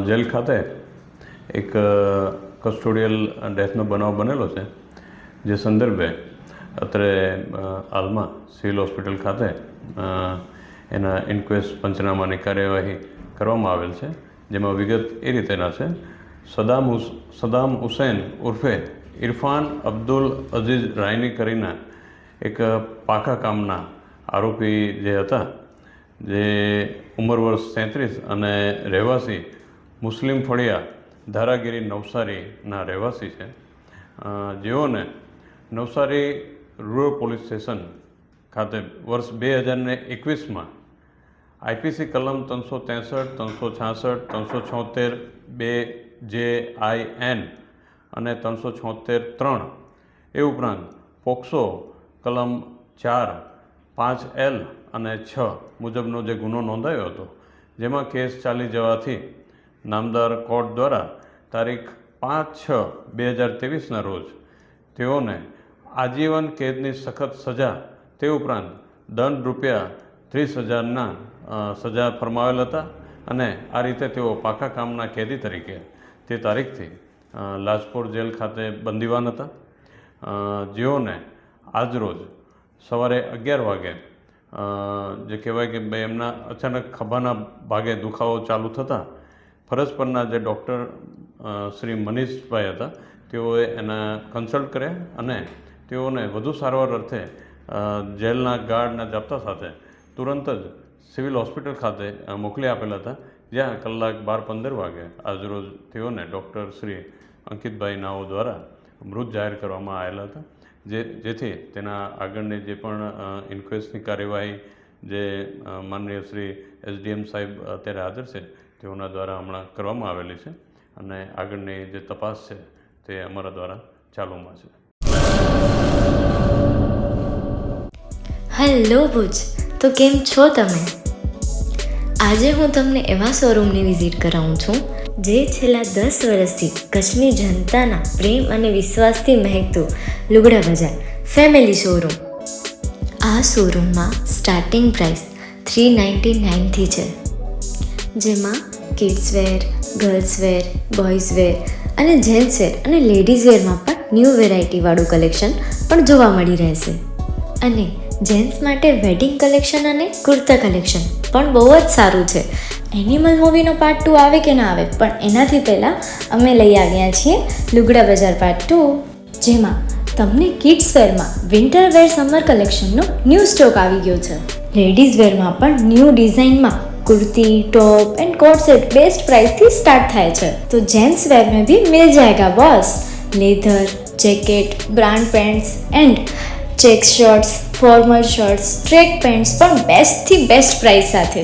Jail ખાતે એક custodial ડેથનો બનાવ બનેલો છે, જે સંદર્ભે અત્રે હાલમાં સિવિલ હોસ્પિટલ ખાતે એના ઇન્ક્વેસ્ટ પંચનામાની કાર્યવાહી કરવામાં આવેલ છે, જેમાં વિગત એ રીતેના છે. સદામ હુસૈન ઉર્ફે ઇરફાન અબ્દુલ અઝીઝ રાયની કરીને એક પાકા કામના આરોપી જે હતા, જે ઉંમર વર્ષ 33 અને રહેવાસી મુસ્લિમ ફળિયા ધારાગીરી નવસારીના રહેવાસી છે, જેઓને નવસારી રૂરલ પોલીસ સ્ટેશન ખાતે વર્ષ 2021માં આઈપીસી કલમ 363, 366, 376, 2JIN અને 376(3) એ ઉપરાંત પોક્સો કલમ 4, 5L અને 6 મુજબનો જે ગુનો નોંધાયો હતો, જેમાં કેસ ચાલી જવાથી નામદાર કોર્ટ દ્વારા તારીખ 5/6/2023ના રોજ તેઓને આજીવન કેદની સખત સજા તે ઉપરાંત દંડ રૂપિયા 30,000ના સજા ફરમાવેલ હતા અને આ રીતે તેઓ પાકા કામના કેદી તરીકે તે તારીખથી લાજપોર જેલ ખાતે બંદીવાન હતા, જેઓને આજરોજ સવારે 11 વાગે જે કહેવાય કે ભાઈ એમના અચાનક ખભાના ભાગે દુખાવો ચાલુ થતાં ફરજ પરના જે ડૉક્ટર શ્રી મનીષભાઈ હતા, તેઓએ એના કન્સલ્ટ કર્યા અને તેઓને વધુ સારવાર અર્થે જેલના ગાર્ડના જાપ્તા સાથે તુરંત જ સિવિલ હોસ્પિટલ ખાતે મોકલી આપેલા હતા, જ્યાં કલાક 12:15 વાગે આજરોજ તેઓને ડૉક્ટર શ્રી અંકિતભાઈ નાઓ દ્વારા મૃત જાહેર કરવામાં આવેલા હતા, જેથી તેના આગળની જે પણ ઇન્ક્વેસ્ટની કાર્યવાહી જે માનનીય શ્રી SDM સાહેબ અત્યારે હાજર છે તેઓના દ્વારા હમણાં કરવામાં આવેલી છે અને આગળની જે તપાસ છે તે અમારા દ્વારા ચાલુમાં છે. હેલો ભુજ, તો કેમ છો તમે? આજે હું તમને એવા શોરૂમની વિઝિટ કરાવું છું જે છેલ્લા 10 વર્ષથી કચ્છની જનતાના પ્રેમ અને વિશ્વાસથી મહેકતું લુગડા બજાર ફેમિલી શોરૂમ. આ શોરૂમમાં સ્ટાર્ટિંગ પ્રાઇસ 399થી છે, જેમાં કિડ્સવેર, ગર્લ્સવેર, બોયઝવેર અને જેન્ટ્સવેર અને લેડીઝવેરમાં પણ ન્યૂ વેરાયટીવાળું કલેક્શન પણ જોવા મળી રહેશે. અને જેન્ટ્સ માટે વેડિંગ કલેક્શન અને કુર્તા કલેક્શન પણ બહુ જ સારું છે. એનિમલ મૂવીનો પાર્ટ 2 આવે કે ના આવે, પણ એનાથી પહેલાં અમે લઈ આવ્યા છીએ લુગડા બજાર પાર્ટ 2, જેમાં તમને કિડ્સ વેરમાં વિન્ટર વેર સમર કલેક્શનનો ન્યૂ સ્ટોક આવી ગયો છે. લેડીઝ વેરમાં પણ ન્યૂ ડિઝાઇનમાં kurti, top and coat set best price थी स्टार्ट थाय छे. तो जेंट्स वेर में भी मिल जाएगा boss. Leather, jacket, brand pants and check shirts, formal shirts, track pants પણ બેસ્ટ થી બેસ્ટ પ્રાઇસ સાથે.